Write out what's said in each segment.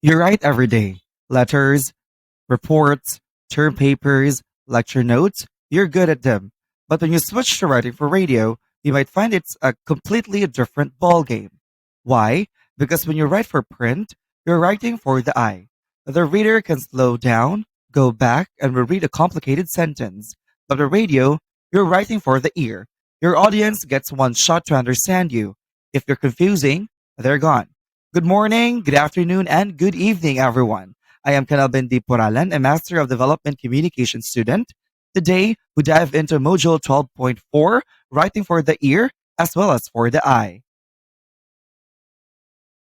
You write every day. Letters, reports, term papers, lecture notes, you're good at them. But when you switch to writing for radio, you might find it's a completely different ballgame. Why? Because when you write for print, you're writing for the eye. The reader can slow down, go back, and reread a complicated sentence. But the radio, you're writing for the ear. Your audience gets one shot to understand you. If you're confusing, they're gone. Good morning, good afternoon, and good evening, everyone. I am Kanal Bindi Poralan, a Master of Development Communication student. Today, we dive into Module 12.4, Writing for the Ear as well as for the Eye.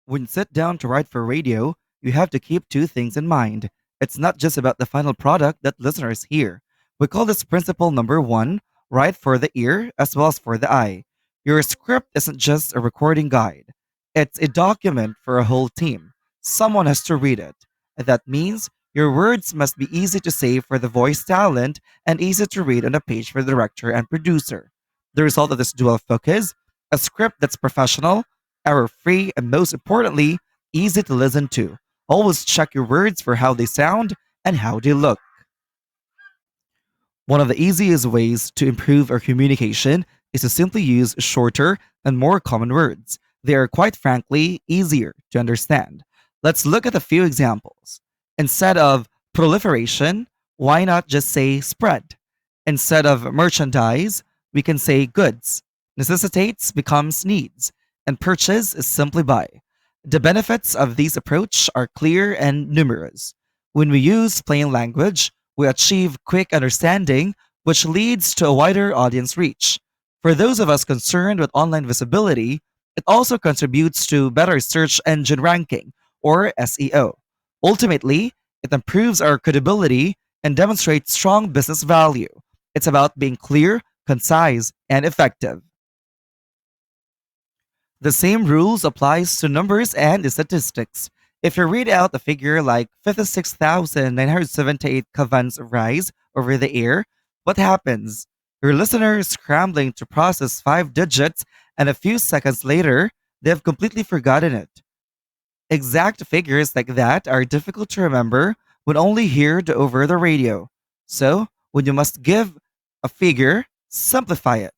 When you sit down to write for radio, you have to keep two things in mind. It's not just about the final product that listeners hear. We call this principle number one, write for the ear as well as for the eye. Your script isn't just a recording guide, it's a document for a whole team. Someone has to read it. That means your words must be easy to say for the voice talent and easy to read on a page for the director and producer. The result of this dual focus, a script that's professional, error free, and most importantly, easy to listen to. Always check your words for how they sound and how they look. One of the easiest ways to improve our communication is to simply use shorter and more common words. They are quite frankly easier to understand. Let's look at a few examples. Instead of proliferation, why not just say spread? Instead of merchandise, we can say goods. Necessitates becomes needs, and purchase is simply buy. The benefits of this approach are clear and numerous. When we use plain language, we achieve quick understanding, which leads to a wider audience reach. For those of us concerned with online visibility, it also contributes to better search engine ranking, or SEO. Ultimately, it improves our credibility and demonstrates strong business value. It's about being clear, concise, and effective. The same rules applies to numbers and statistics. If you read out a figure like 56,978 kavans rise over the air, what happens? Your listener is scrambling to process 5 digits, and a few seconds later, they've completely forgotten it. Exact figures like that are difficult to remember when only heard over the radio. So, when you must give a figure, simplify it.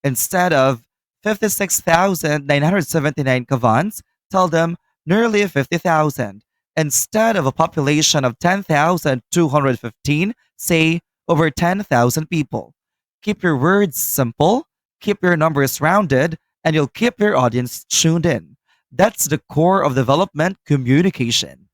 Instead of 56,979 kavans, tell them nearly 50,000. Instead of a population of 10,215, say over 10,000 people. Keep your words simple, keep your numbers rounded, and you'll keep your audience tuned in. That's the core of development communication.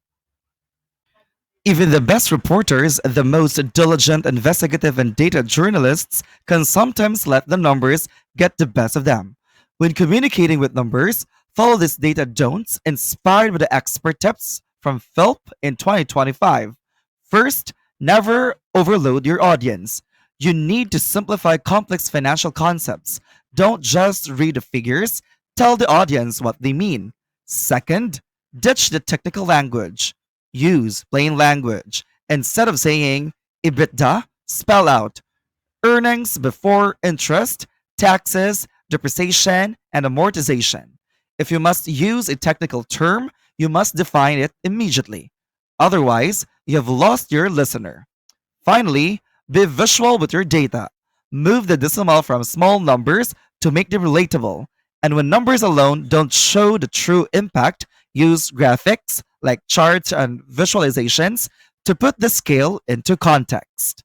Even the best reporters, the most diligent investigative and data journalists, can sometimes let the numbers get the best of them. When communicating with numbers, follow these data don'ts inspired by the expert tips from Philp in 2025. First, never overload your audience. You need to simplify complex financial concepts. Don't just read the figures, tell the audience what they mean. Second, ditch the technical language. Use plain language. Instead of saying EBITDA, spell out earnings before interest, taxes, depreciation, and amortization. If you must use a technical term, you must define it immediately. Otherwise, you have lost your listener. Finally, be visual with your data. Move the decimal from small numbers to make them relatable. And when numbers alone don't show the true impact, use graphics like charts and visualizations to put the scale into context.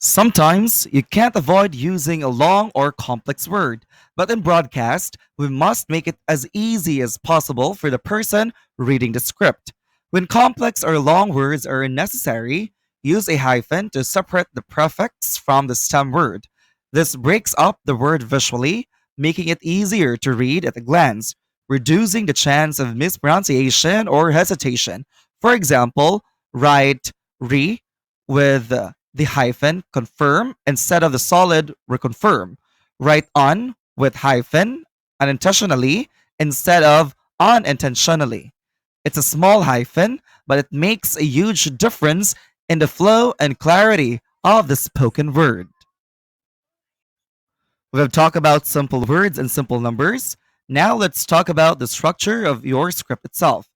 Sometimes you can't avoid using a long or complex word, but in broadcast, we must make it as easy as possible for the person reading the script. When complex or long words are necessary, use a hyphen to separate the prefix from the stem word. This breaks up the word visually, making it easier to read at a glance, reducing the chance of mispronunciation or hesitation. For example, write re with the hyphen confirm instead of the solid reconfirm. Write on with hyphen unintentionally instead of unintentionally. It's a small hyphen, but it makes a huge difference in the flow and clarity of the spoken word. We've talked about simple words and simple numbers. Now let's talk about the structure of your script itself.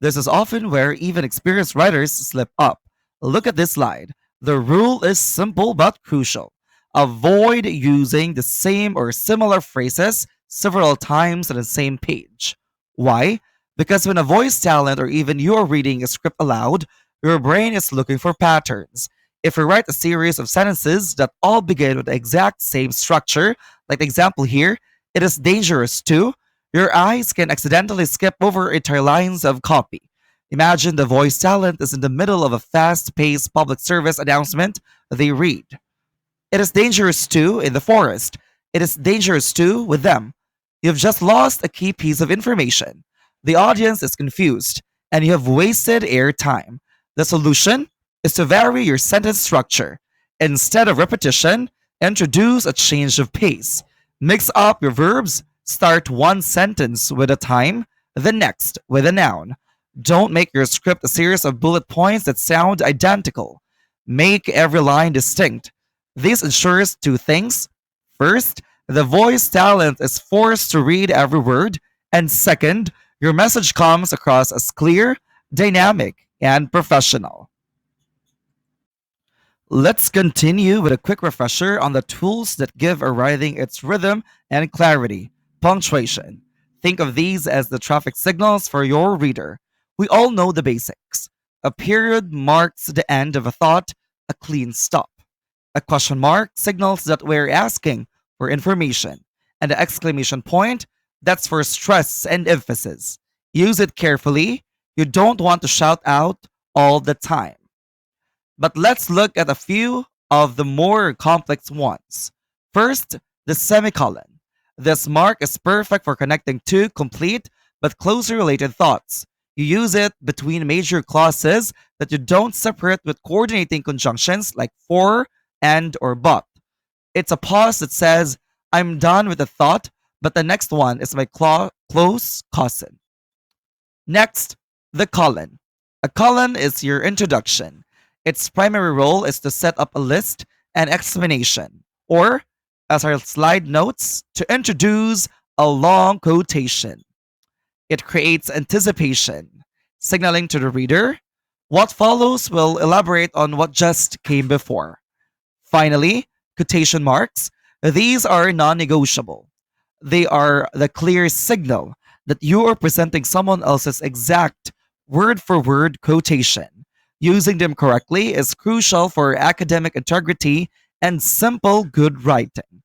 This is often where even experienced writers slip up. Look at this slide. The rule is simple but crucial. Avoid using the same or similar phrases several times on the same page. Why? Because when a voice talent or even you are reading a script aloud, your brain is looking for patterns. If you write a series of sentences that all begin with the exact same structure, like the example here, it is dangerous to, your eyes can accidentally skip over entire lines of copy. Imagine the voice talent is in the middle of a fast paced public service announcement they read. It is dangerous too in the forest. It is dangerous too with them. You've just lost a key piece of information. The audience is confused, and you have wasted airtime. The solution is to vary your sentence structure. Instead of repetition, introduce a change of pace. Mix up your verbs, start one sentence with a time, the next with a noun. Don't make your script a series of bullet points that sound identical. Make every line distinct. This ensures two things. First, the voice talent is forced to read every word, and second, your message comes across as clear, dynamic, and professional. Let's continue with a quick refresher on the tools that give a writing its rhythm and clarity. Punctuation. Think of these as the traffic signals for your reader. We all know the basics. A period marks the end of a thought, a clean stop. A question mark signals that we're asking for information, and the exclamation point, that's for stress and emphasis. Use it carefully. You don't want to shout out all the time. But let's look at a few of the more complex ones. First, the semicolon. This mark is perfect for connecting two complete but closely related thoughts. You use it between major clauses that you don't separate with coordinating conjunctions like for, and, or but. It's a pause that says, I'm done with the thought, but the next one is my close cousin. Next, the colon. A colon is your introduction. Its primary role is to set up a list and explanation, or, as our slide notes, to introduce a long quotation. It creates anticipation, signaling to the reader what follows will elaborate on what just came before. Finally, quotation marks. These are non negotiable. They are the clear signal that you are presenting someone else's exact word for word quotation. Using them correctly is crucial for academic integrity and simple good writing.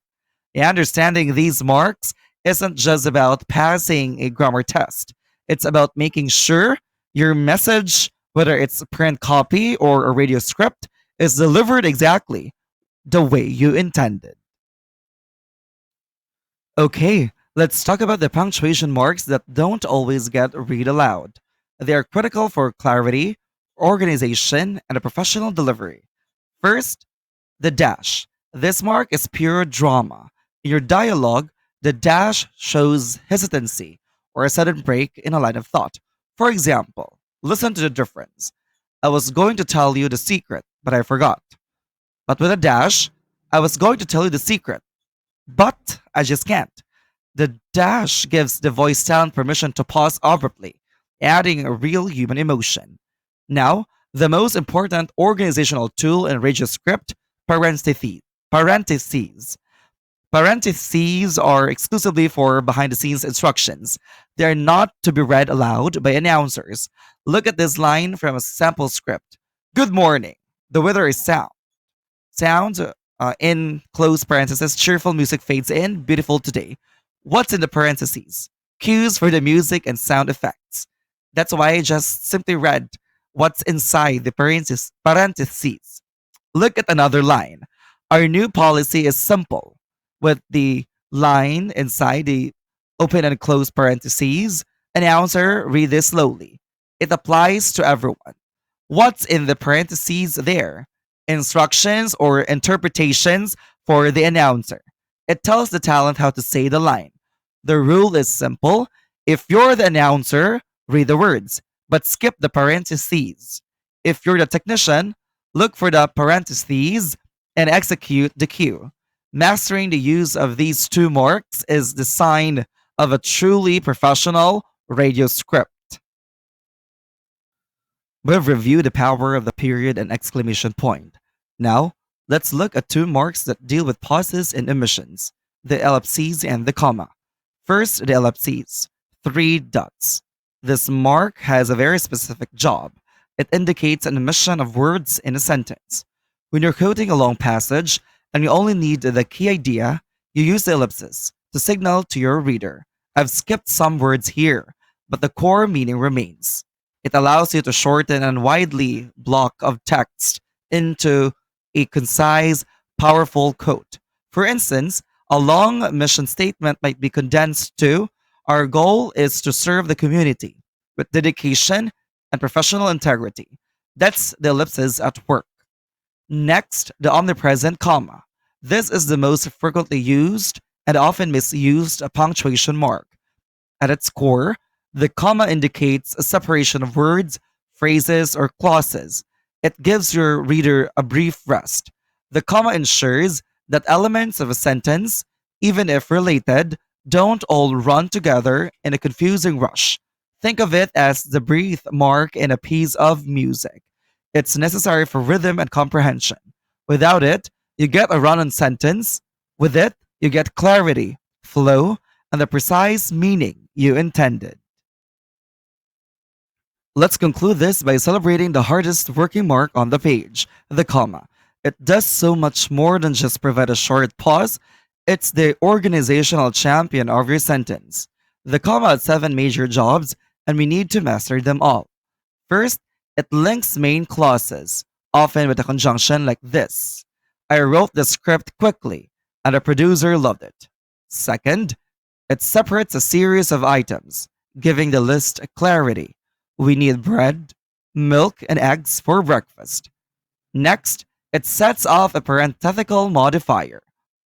Understanding these marks isn't just about passing a grammar test, it's about making sure your message, whether it's a print copy or a radio script, is delivered exactly the way you intended. Okay, let's talk about the punctuation marks that don't always get read aloud. They are critical for clarity, organization, and a professional delivery. First, the dash. This mark is pure drama. In your dialogue, the dash shows hesitancy or a sudden break in a line of thought. For example, listen to the difference. I was going to tell you the secret, but I forgot. But with a dash, I was going to tell you the secret, but I just can't. The dash gives the voice talent permission to pause abruptly, adding a real human emotion. Now, the most important organizational tool in radio script, parentheses. Parentheses. Parentheses are exclusively for behind the scenes instructions. They are not to be read aloud by announcers. Look at this line from a sample script. Good morning. The weather is sound. Sound in close parentheses, cheerful music fades in, beautiful today. What's in the parentheses? Cues for the music and sound effects. That's why I just simply read what's inside the parentheses. Look at another line. Our new policy is simple. With the line inside the open and close parentheses, announcer read this slowly. It applies to everyone. What's in the parentheses there? Instructions or interpretations for the announcer. It tells the talent how to say the line. The rule is simple. If you're the announcer, read the words, but skip the parentheses. If you're the technician, look for the parentheses and execute the cue. Mastering the use of these two marks is the sign of a truly professional radio script. We've reviewed the power of the period and exclamation point. Now, let's look at two marks that deal with pauses and omissions, the ellipses and the comma. First, the ellipses, three dots. This mark has a very specific job. It indicates an omission of words in a sentence. When you're quoting a long passage and you only need the key idea, you use the ellipses to signal to your reader, I've skipped some words here, but the core meaning remains. It allows you to shorten a widely block of text into a concise, powerful quote. For instance, a long mission statement might be condensed to our goal is to serve the community with dedication and professional integrity. That's the ellipses at work. Next, the omnipresent comma. This is the most frequently used and often misused punctuation mark. At its core, the comma indicates a separation of words, phrases, or clauses. It gives your reader a brief rest. The comma ensures that elements of a sentence, even if related, don't all run together in a confusing rush. Think of it as the breath mark in a piece of music. It's necessary for rhythm and comprehension. Without it, you get a run on sentence. With it, you get clarity, flow, and the precise meaning you intended. Let's conclude this by celebrating the hardest working mark on the page, the comma. It does so much more than just provide a short pause, it's the organizational champion of your sentence. The comma has seven major jobs, and we need to master them all. First, it links main clauses, often with a conjunction like this. I wrote the script quickly, and the producer loved it. Second, it separates a series of items, giving the list clarity. We need bread, milk, and eggs for breakfast. Next, it sets off a parenthetical modifier,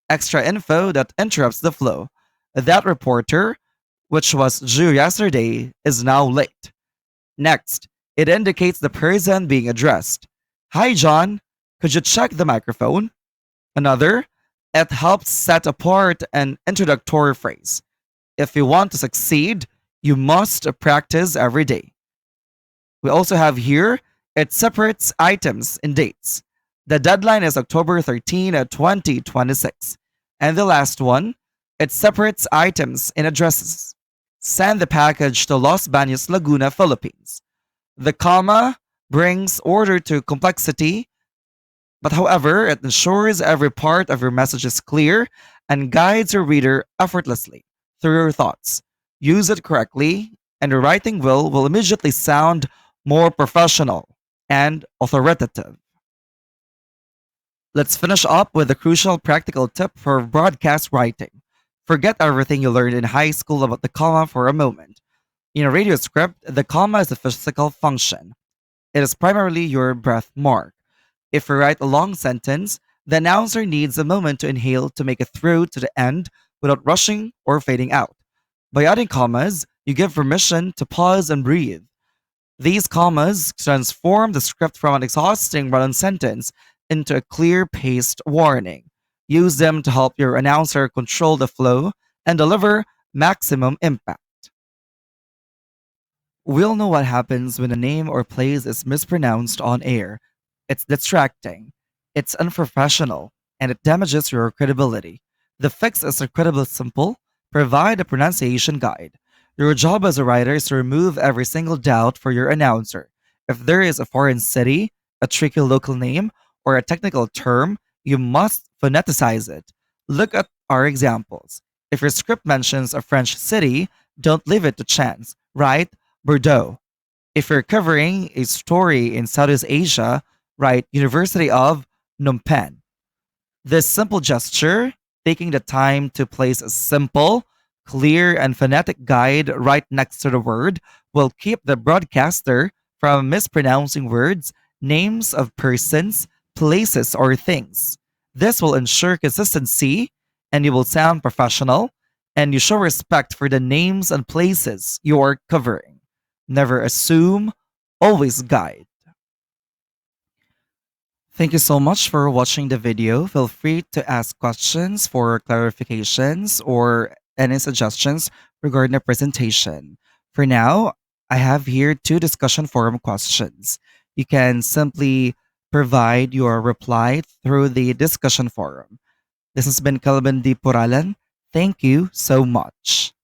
extra info that interrupts the flow. That reporter, which was due yesterday, is now late. Next, it indicates the person being addressed. Hi, John. Could you check the microphone? Another, it helps set apart an introductory phrase. If you want to succeed, you must practice every day. We also have here, it separates items in dates. The deadline is October 13, 2026. And the last one, it separates items in addresses. Send the package to Los Baños, Laguna, Philippines. The comma brings order to complexity, but however, it ensures every part of your message is clear and guides your reader effortlessly through your thoughts. Use it correctly, and your writing will immediately sound more professional and authoritative. Let's finish up with a crucial practical tip for broadcast writing. Forget everything you learned in high school about the comma for a moment. In a radio script, the comma is a physical function. It is primarily your breath mark. If you write a long sentence, the announcer needs a moment to inhale to make it through to the end without rushing or fading out. By adding commas, you give permission to pause and breathe. These commas transform the script from an exhausting run on sentence into a clear paced warning. Use them to help your announcer control the flow and deliver maximum impact. We'll know what happens when a name or place is mispronounced on air. It's distracting, it's unprofessional, and it damages your credibility. The fix is incredibly simple: provide a pronunciation guide. Your job as a writer is to remove every single doubt for your announcer. If there is a foreign city, a tricky local name, or a technical term, you must phoneticize it. Look at our examples. If your script mentions a French city, don't leave it to chance. Write Bordeaux. If you're covering a story in Southeast Asia, write University of Phnom Penh. This simple gesture, taking the time to place a simple, clear, and phonetic guide right next to the word, will keep the broadcaster from mispronouncing words, names of persons, places, or things. This will ensure consistency, and you will sound professional, and you show respect for the names and places you are covering. Never assume, always guide. Thank you so much for watching the video. Feel free to ask questions for clarifications or any suggestions regarding the presentation. For now, I have here two discussion forum questions. You can simply provide your reply through the discussion forum. This has been Calvin D. Puralan. Thank you so much.